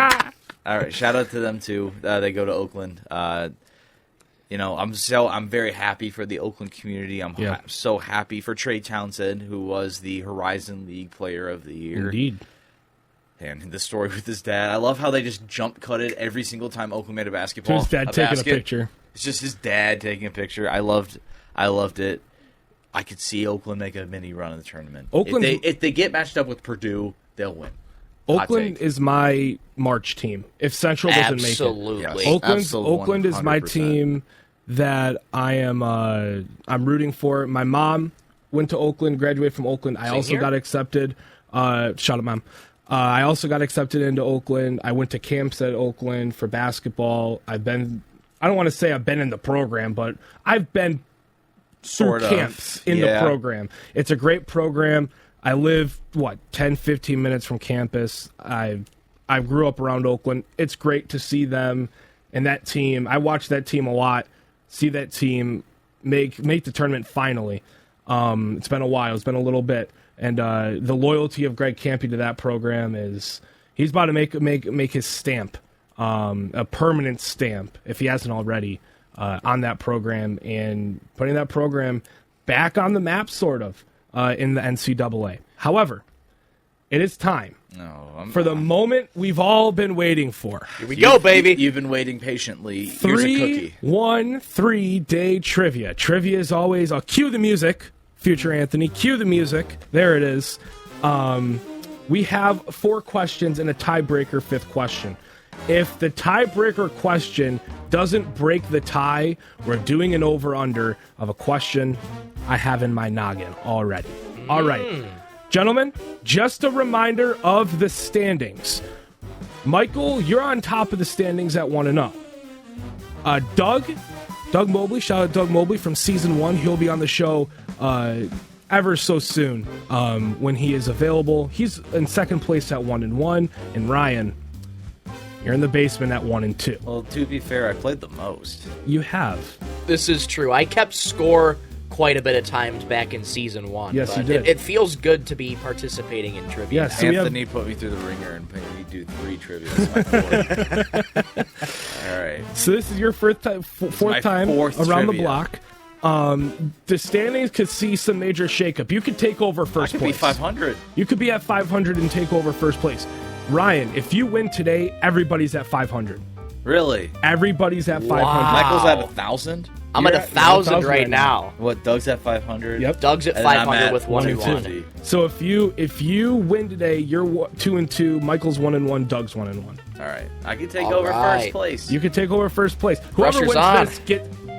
All right. Shout out to them too. They go to Oakland. I'm very happy for the Oakland community. I'm so happy for Trey Townsend, who was the Horizon League Player of the Year. Indeed. And the story with his dad. I love how they just jump cut it every single time Oakland made a basketball. His dad taking a picture. It's just his dad taking a picture. I loved it. I could see Oakland make a mini run in the tournament. If they get matched up with Purdue, they'll win. Oakland is my March team. If Central doesn't make it, Absolutely. Oakland is my team that I'm rooting for. My mom went to Oakland, graduated from Oakland. I also got accepted. Shout out, Mom. I also got accepted into Oakland. I went to camps at Oakland for basketball. I don't want to say I've been in the program, but I've been through camps in the program. It's a great program. I live, 10, 15 minutes from campus. I grew up around Oakland. It's great to see them and that team. I watch that team a lot, see that team make the tournament finally. It's been a while. It's been a little bit. And the loyalty of Greg Campy to that program is he's about to make his stamp, a permanent stamp, if he hasn't already, on that program and putting that program back on the map, sort of, in the NCAA. However, it is time for the moment we've all been waiting for. Here we go, baby. You've been waiting patiently. Here's a cookie. 3-day trivia. Trivia is always, I'll cue the music. Future Anthony, cue the music. There it is. We have 4 questions and a tiebreaker 5th question. If the tiebreaker question doesn't break the tie, we're doing an over-under of a question I have in my noggin already. All right. Gentlemen, just a reminder of the standings. Michael, you're on top of the standings at 1-0. Doug Mobley, shout out Doug Mobley from Season 1. He'll be on the show ever so soon when he is available. He's in second place at 1-1. And Ryan, you're in the basement at 1-2. Well, to be fair, I played the most. You have. This is true. I kept score quite a bit of times back in Season 1. Yes, but you did. It feels good to be participating in trivia. Yes, so Anthony put me through the ringer and made me do 3 trivia. That's my 4th. All right. So this is your fourth time around the block. The standings could see some major shakeup. You could take over first place. I could be 500. You could be at 500 and take over first place. Ryan, if you win today, everybody's at 500. Really? Everybody's at 500. Wow. Michael's at 1,000? I'm at 1,000 right now. What, Doug's at 500? Yep. Doug's at 500 with 1-1. So if you win today, you're 2-2. Michael's 1-1. Doug's 1-1. All right. I can take All over right. first place. You could take over first place. Whoever Pressure's wins on. this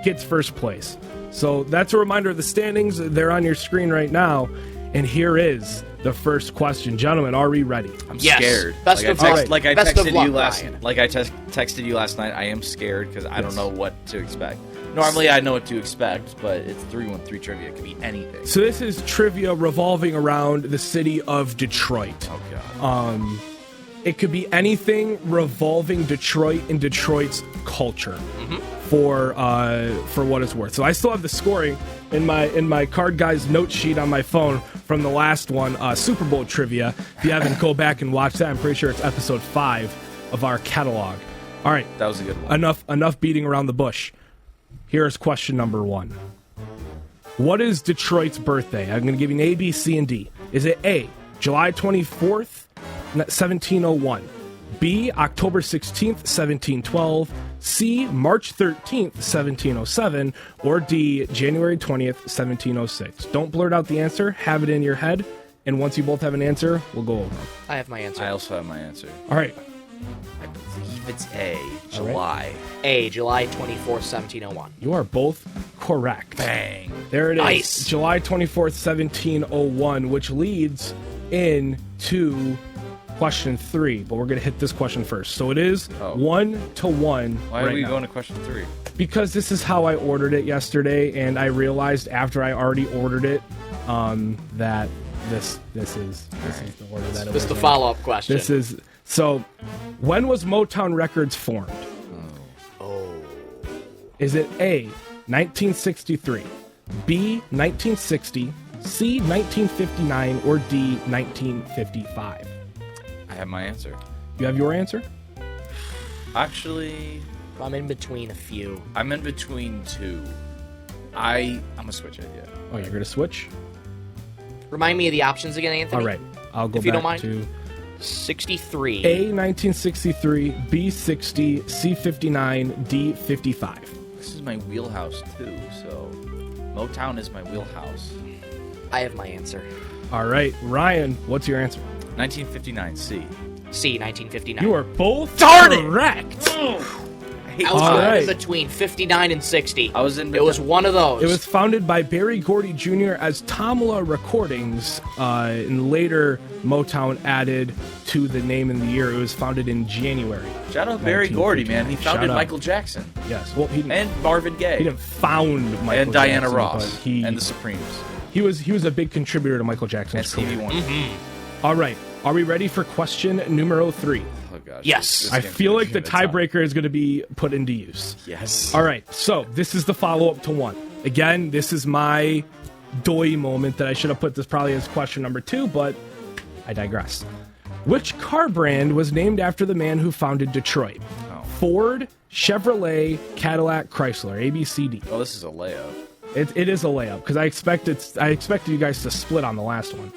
gets first place. So that's a reminder of the standings. They're on your screen right now. And here is the first question. Gentlemen, are we ready? I'm Yes. scared. Best of luck. Like I Best of texted luck, you last. Ryan. Like I texted you last night. I am scared because I don't know what to expect. Normally, I know what to expect, but it's 313 trivia. It could be anything. So this is trivia revolving around the city of Detroit. Oh god. It could be anything revolving Detroit and Detroit's culture for what it's worth. So I still have the scoring in my card guy's note sheet on my phone from the last one, Super Bowl trivia. If you haven't, go back and watch that. I'm pretty sure it's episode 5 of our catalog. All right, That was a good one. enough beating around the bush. Here's question number 1. What is Detroit's birthday? I'm going to give you an A, B, C, and D. Is it A, July 24th, 1701, B, October 16th, 1712, C, March 13th, 1707, or D, January 20th, 1706? Don't blurt out the answer. Have it in your head. And once you both have an answer, we'll go over them. I have my answer. I also have my answer. All right. I believe it's A. July. A, July 24th, 1701. You are both correct. Bang. There it is. Nice. July 24th, 1701, which leads into question 3. But we're going to hit this question first. So it is 1-1 Why right are we now. going to question 3? Because this is how I ordered it yesterday, and I realized after I already ordered it that this is the order that it was This is the in. follow-up question. This is so. When was Motown Records formed? Is it A, 1963, B, 1960, C, 1959, or D, 1955? I have my answer. You have your answer? Actually, I'm in between a few. I'm in between 2. I'm gonna switch it. Yeah. Oh, you're going to switch? Remind me of the options again, Anthony. All right. I'll go If you back don't mind. to 63. A, 1963, B, 60, C, 59, D, 55. This is my wheelhouse too. So, Motown is my wheelhouse. I have my answer. All right. Ryan, what's your answer? 1959 C. C, 1959. You are both Darn it! correct. I was All in right. between 59 and 60. I was in. It was one of those. It was founded by Barry Gordy Jr. as Tamla Recordings, and later Motown added to the name in the year. It was founded in January. Shout out Barry Gordy, man. He 1959. founded Shout out. Michael Jackson Yes. Well, he didn't, and Marvin Gaye he didn't found Michael and Diana Jackson, Ross but he and the Supremes he was a big contributor to Michael and Jackson's Stevie career. Wonder. All right. Are we ready for question numero 3? Oh gosh. Yes. This I game's feel gonna like the be tough. tiebreaker is going to be put into use. Yes. All right, so this is the follow-up to 1. Again, this is my doy moment that I should have put this probably as question number 2, but I digress. Which car brand was named after the man who founded Detroit? Oh. Ford, Chevrolet, Cadillac, Chrysler. A, B, C, D. Oh, this is a layup. It is a layup because I expected you guys to split on the last one.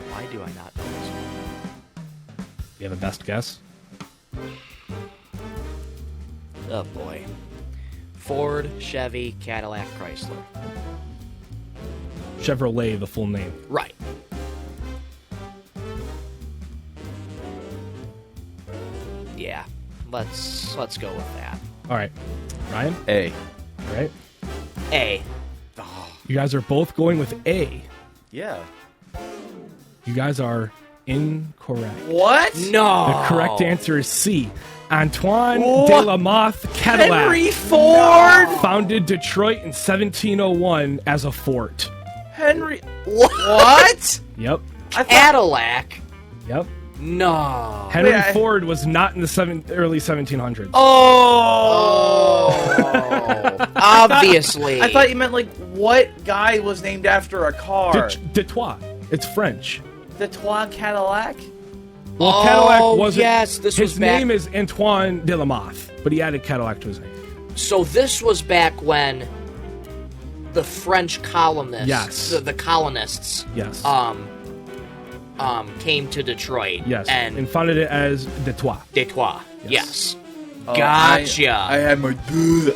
Why do I not know this one? You have a best guess? Oh, boy. Ford, Chevy, Cadillac, Chrysler. Chevrolet, the full name. Right. Yeah. Let's go with that. All right, Ryan. A. All right, A. you guys are both going with A. Yeah. You guys are incorrect. What? No. The correct answer is C. Antoine de la Mothe Cadillac Henry Ford. founded Detroit in 1701 as a fort. Henry. What? Yep. Cadillac. Yep. No. Henry Wait, Ford was not in the early 1700s. Oh. Obviously. I thought you meant like what guy was named after a car? Detroit. It's French. Detroit Cadillac. Well, Oh, Cadillac wasn't. yes, this his was back- name is Antoine de la Mothe, but he added Cadillac to his name. So this was back when the French colonists, Yes. the colonists, Yes. came to Detroit. Yes. and founded it as Detroit. Detroit. Yes. Yes. Gotcha. I had my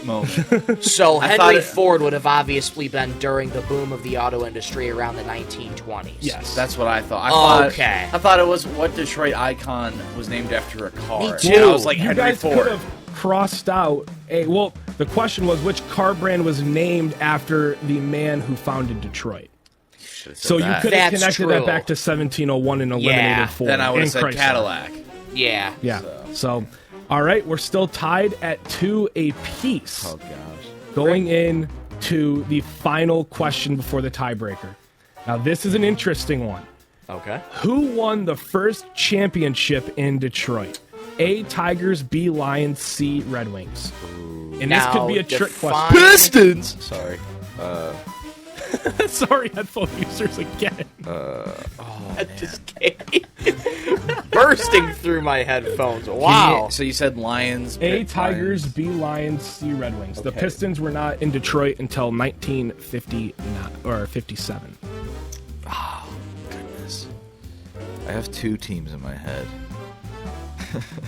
moment. So I Henry thought it- Ford would have obviously been during the boom of the auto industry around the 1920s. Yes. That's what I thought. Okay. I thought it was what Detroit icon was named after a car. Me And too. I was like you Henry guys Ford. could have crossed out well, the question was which car brand was named after the man who founded Detroit. Should've said So you that. could have That's connected that true. back to 1701 and eliminated Yeah. Ford. Then I would have and said Chrysler. Cadillac. Yeah. Yeah. So, all right, we're still tied at 2 apiece. Oh gosh. Going in to the final question before the tiebreaker. Now, this is an interesting one. Okay. Who won the first championship in Detroit? A, Tigers, B, Lions, C, Red Wings. And this could be a trick question. Pistons. Sorry. Sorry, headphone users again. I just can't. Bursting through my headphones. Wow. So you said Lions. A, Lions. Tigers, B, Lions, C, Red Wings. The Okay. Pistons were not in Detroit until 1959 or 57. Goodness. I have two teams in my head.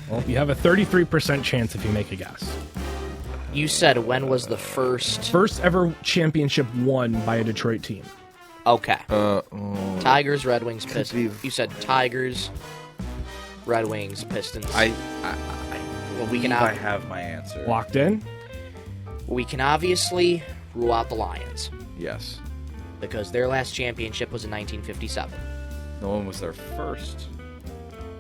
Well, you have a 33% chance if you make a guess. You said when was the first? First ever championship won by a Detroit team. Okay. Uh, Tigers, Red Wings, Pistons. be- You said Tigers, Red Wings, Pistons. I we can I have my answer. Locked in? We can obviously rule out the Lions Yes. because their last championship was in 1957. No one was their first.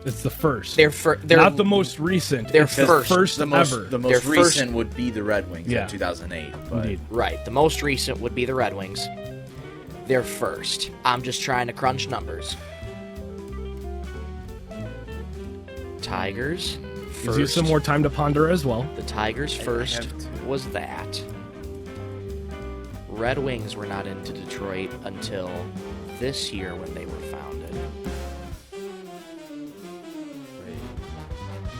It's the first. They're not the most recent. They're it's the first. first The most, ever. the Their most first- recent would be the Red Wings Yeah. in 2008. But Indeed. right. The most recent would be the Red Wings. They're first. I'm just trying to crunch numbers. Tigers. Gives you First. some more time to ponder as well. The Tigers first have two. was that. Red Wings were not into Detroit until this year when they were founded.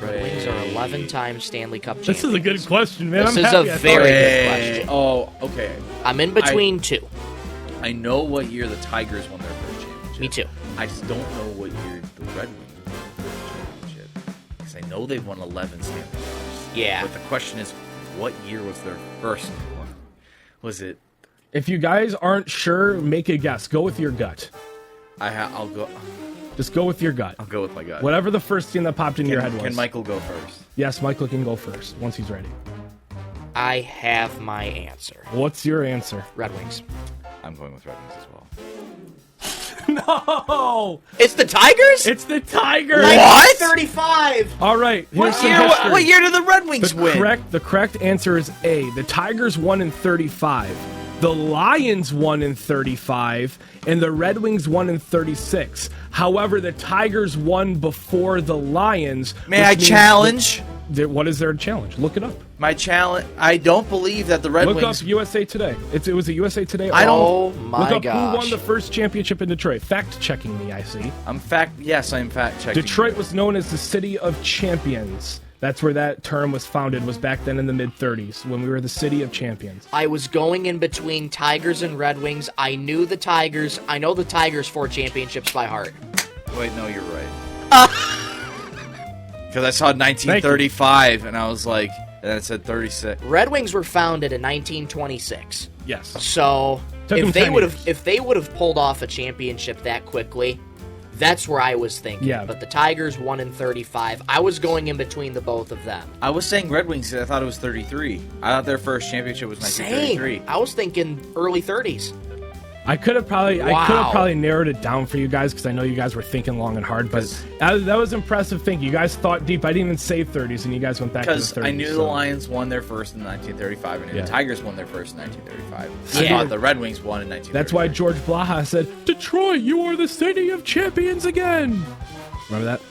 Red Wings are 11-time Stanley Cup champions. This is a good question, man. This I'm is happy a I thought very of it. good question. Oh, okay. I'm in between two. I know what year the Tigers won their first championship. Me too. I just don't know what year the Red Wings won their first championship. Because I know they've won 11 Stanley Cups. Yeah. But the question is, what year was their first one? Was it? If you guys aren't sure, make a guess. Go with your gut. I'll go. Just go with your gut. I'll go with my gut. Whatever the first thing that popped into your head was. Can Michael go first? Yes, Michael can go first once he's ready. I have my answer. What's your answer? Red Wings. I'm going with Red Wings as well. No! It's the Tigers? It's the Tigers! 35. All right, here's some What history. year did the Red Wings win? The correct answer is A. The Tigers won in 35. The Lions won in 35, and the Red Wings won in 36. However, the Tigers won before the Lions. May I which means challenge? What is their challenge? Look it up. My challenge. I don't believe that the Red Look Wings. up USA Today. It was a USA Today. I don't- Oh my Look up gosh. who won the first championship in Detroit. Fact checking me, I see. I'm fact checking. Detroit was known as the City of Champions. That's where that term was founded, was back then in the mid-30s, when we were the City of Champions. I was going in between Tigers and Red Wings. I knew the Tigers. I know the Tigers 4 championships by heart. Wait, no, you're right. Because I saw 1935, and I was like, and it said 36. Red Wings were founded in 1926. Yes. So Took them if they 10 would years. have pulled off a championship that quickly, that's where I was thinking. Yeah. But the Tigers won in 35. I was going in between the both of them. I was saying Red Wings because I thought it was 33. I thought their first championship was 1933. Same. I was thinking early 30s. I could have probably Wow. narrowed it down for you guys because I know you guys were thinking long and hard, but that was impressive thinking. You guys thought deep. I didn't even say 30s, and you guys went back to the 30s. Because I knew the so- Lions won their first in 1935, and Yeah. the Tigers won their first in 1935. Yeah. I thought the Red Wings won in 1933. That's why George Blaha said, "Detroit, you are the City of Champions again." Remember that?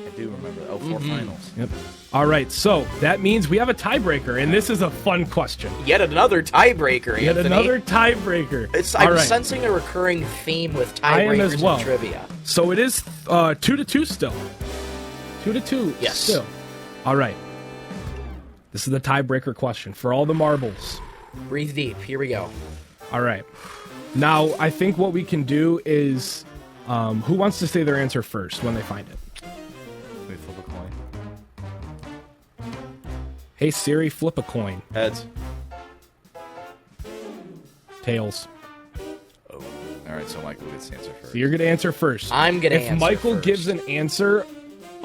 I do remember the 04 finals. Yep. All right, so that means we have a tiebreaker, and this is a fun question. Yet another tiebreaker, Yet Anthony. another tiebreaker. I'm All right. sensing a recurring theme with I am tiebreakers as well. and trivia. So it is 2-2 still. 2-2 Yes. still. All right. This is the tiebreaker question for all the marbles. Breathe deep. Here we go. All right. Now, I think what we can do is, who wants to say their answer first when they find it? We flip a coin. Hey Siri, flip a coin. Heads. Tails. Oh. All right, so Michael gets to answer first. So you're going to answer first. I'm going to answer If Michael first. gives an answer,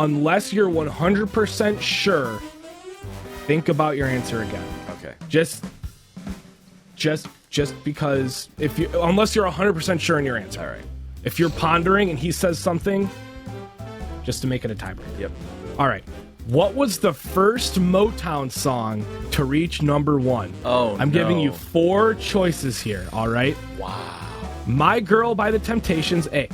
unless you're 100% sure, think about your answer again. Okay. Just because unless you're 100% sure in your answer. All right. If you're pondering and he says something, just to make it a tiebreaker. Yep. All right. What was the first Motown song to reach number 1? Oh, I'm giving you no. 4 choices here, all right? Wow. My Girl by the Temptations, A.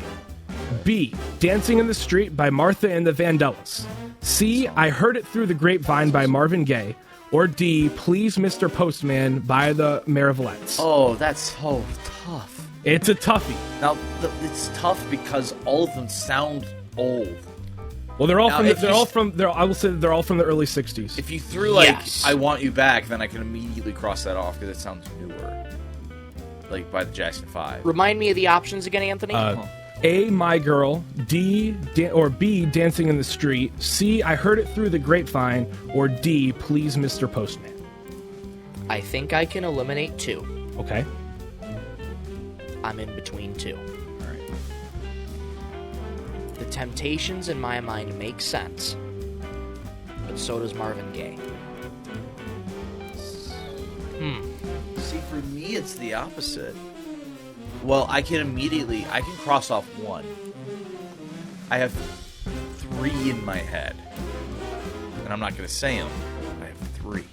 B. Dancing in the Street by Martha and the Vandellas. C. I Heard It Through the Grapevine by Marvin Gaye. Or D. Please Mr. Postman by the Maravalettes. Oh, that's so tough. It's a toughie. Now, it's tough because all of them sound old. Well, they're all Now, from. if They're you all s- from. I will say they're all from the early '60s. If you threw, like, Yes. I Want You Back, then I can immediately cross that off because it sounds newer. Like, by the Jackson 5. Remind me of the options again, Anthony. A. My Girl. D. Or B. Dancing in the Street. C. I Heard It Through the Grapevine. Or D. Please Mr. Postman. I think I can eliminate 2. Okay. I'm in between 2. All right. The Temptations, in my mind, make sense. But so does Marvin Gaye. See, for me, it's the opposite. Well, I can cross off 1. I have 3 in my head. And I'm not going to say them. I have 3.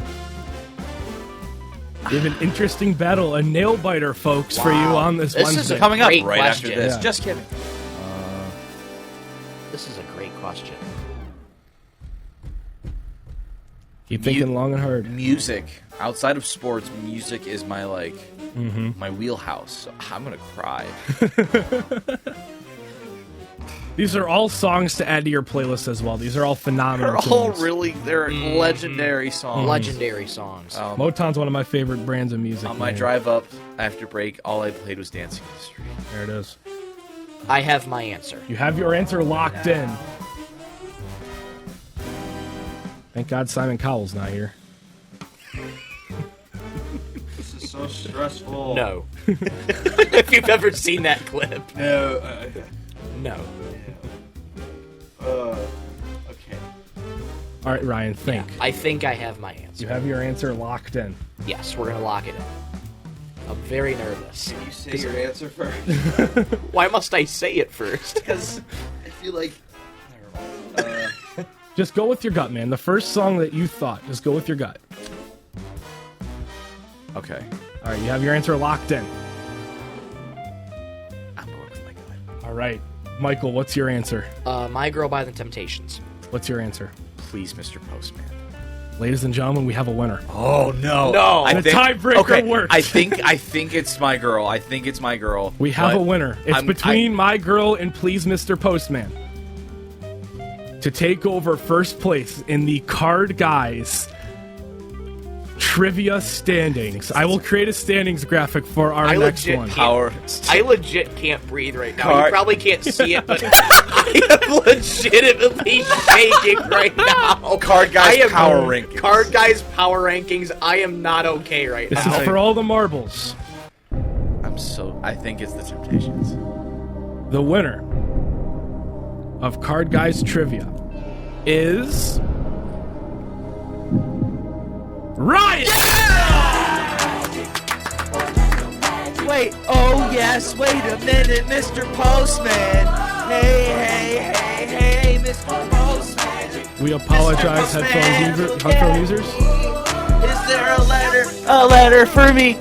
We have an interesting battle, a nail biter, folks, for you Wow. on this This Wednesday. is a Coming up great right question. after this. Yeah. Just kidding. This is a great question. Keep thinking long and hard. Music. Outside of sports, music is my, my wheelhouse. So I'm going to cry. These are all songs to add to your playlist as well. These are all phenomenal They're all tunes. they're legendary songs. Legendary songs. Motown's one of my favorite brands of music. On my man. drive up after break, all I played was Dancing in the Street. There it is. I have my answer. You have your answer locked in. Thank God Simon Cowell's not here. This is so stressful. No. If you've ever seen that clip. No. No. Okay. All right, Ryan, think. I think I have my answer. You have your answer locked in. Yes, we're going to lock it in. I'm very nervous. You say your answer first. Why must I say it first? Because I feel like. Never mind. Just go with your gut, man. The first song that you thought, just go with your gut. Okay. All right, you have your answer locked in. I'm going with my gut. All right, Michael, what's your answer? My Girl by the Temptations. What's your answer? Please, Mr. Postman. Ladies and gentlemen, we have a winner. Oh no! No. I The tiebreaker worked. I think it's my girl. I think it's my girl. We have but a winner. It's between My Girl and Please Mr. Postman. To take over first place in the Card Guys trivia standings. I will create a standings graphic for our next one. I legit can't breathe right now. Card- You probably can't see it, but I am legitimately shaking right now. Card Guys Power Rankings. Card Guys Power Rankings. I am not okay right This now. is for all the marbles. I think it's the Temptations. The winner of Card Guys Trivia is Ryan! Wait, oh yes, wait a minute, Mr. Postman. Hey, Mr. Postman. We apologize, Mr. headphone users. Is there a letter for me?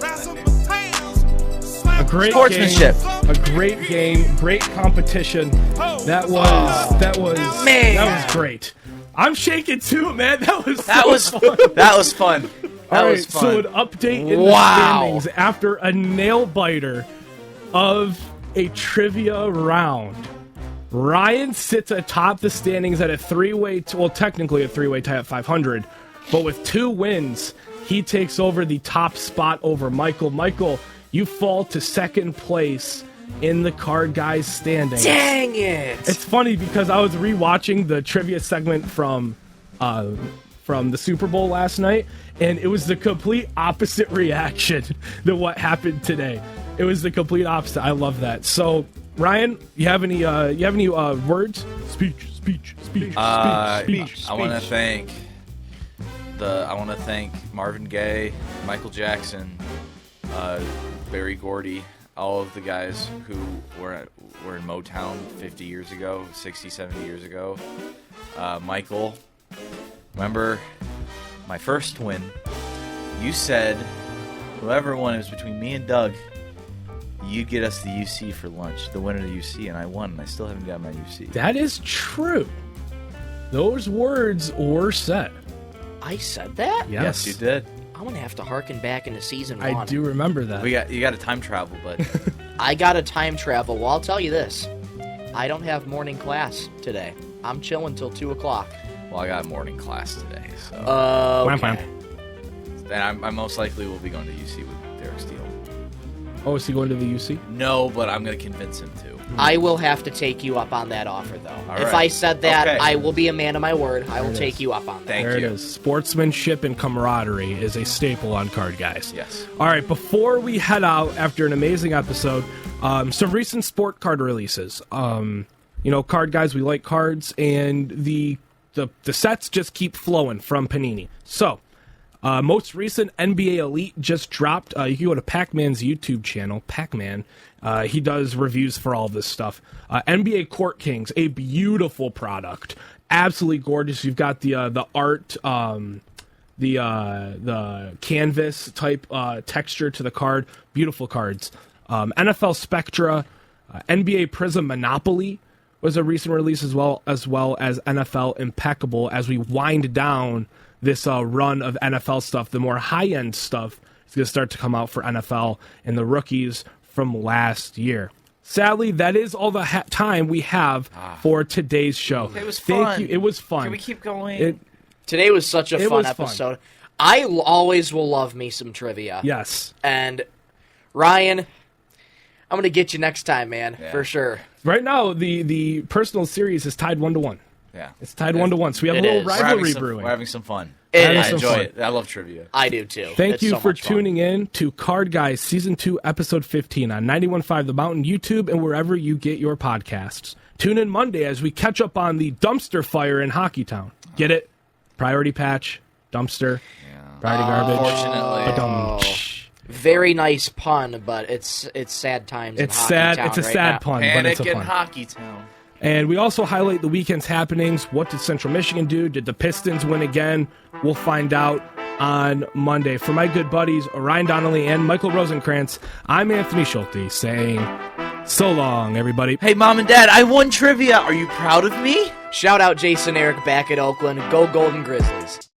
A great Sportsmanship. game, a great game, great competition. That was great. I'm shaking too, man. That was That was fun. that was fun. That All right, was fun. so an update in the Wow. standings after a nail biter of a trivia round. Ryan sits atop the standings at a technically a three-way tie at 500, but with 2 wins, he takes over the top spot over Michael. Michael, you fall to second place in the Card Guys standings. Dang it! It's funny because I was rewatching the trivia segment from from the Super Bowl last night, and it was the complete opposite reaction than what happened today. It was the complete opposite. I love that. So, Ryan, you have any words? Speech. I want to thank Marvin Gaye, Michael Jackson, Berry Gordy, all of the guys who were in Motown 50 years ago, 60, 70 years ago. Michael, remember my first win? You said whoever won, it was between me and Doug, you'd get us the UC for lunch, the winner of the UC, and I won, and I still haven't got my UC. That is true. Those words were said. I said that? Yes, you did. I'm going to have to harken back into season 1. I do remember that. You got to time travel, but I got to time travel. Well, I'll tell you this. I don't have morning class today. I'm chilling till 2 o'clock. well, I got morning class today, so Okay. and I most likely will be going to UC with Derek Steele. Oh, is he going to the UC? No, but I'm going to convince him to. I will have to take you up on that offer, though. All If right. I said that, Okay. I will be a man of my word. I will it take is. you up on that. Thank There you. it is. Sportsmanship and camaraderie is a staple on Card Guys. Yes. All right, before we head out after an amazing episode, some recent sport card releases. Card Guys, we like cards, and the sets just keep flowing from Panini. So, most recent NBA Elite just dropped. You can go to Pac-Man's YouTube channel, Pac-Man. He does reviews for all this stuff. NBA Court Kings, a beautiful product, absolutely gorgeous. You've got the art, the canvas type texture to the card, beautiful cards. NFL Spectra, NBA Prism Monopoly was a recent release as well as NFL Impeccable. As we wind down this run of NFL stuff, the more high-end stuff is going to start to come out for NFL and the rookies from last year. Sadly, that is all the time we have for today's show. It was fun. Thank you. It was fun. Can we keep going? Today was such a It fun was fun. episode. I always will love me some trivia. Yes. And Ryan, I'm going to get you next time, man, Yeah. for sure. Right now, the personal series is tied 1-1. Yeah. It's tied 1-1. So we have a It little is. rivalry brewing. We're having some fun. It I is. enjoy Fun. it. I love trivia. I do, too. Thank It's you so for much fun. tuning in to Card Guys Season 2, Episode 15 on 91.5 The Mountain, YouTube, and wherever you get your podcasts. Tune in Monday as we catch up on the dumpster fire in Hockeytown. Get it? Priority patch, dumpster, priority garbage. Unfortunately. Ba-dum. Very nice pun, but it's sad times in It's sad. Hockeytown It's a right sad now. pun, but Panic it's a in pun. Hockey Town. And we also highlight the weekend's happenings. What did Central Michigan do? Did the Pistons win again? We'll find out on Monday. For my good buddies, Ryan Donnelly and Michael Rosenkranz, I'm Anthony Schulte saying so long, everybody. Hey, Mom and Dad, I won trivia. Are you proud of me? Shout out Jason Eric back at Oakland. Go Golden Grizzlies.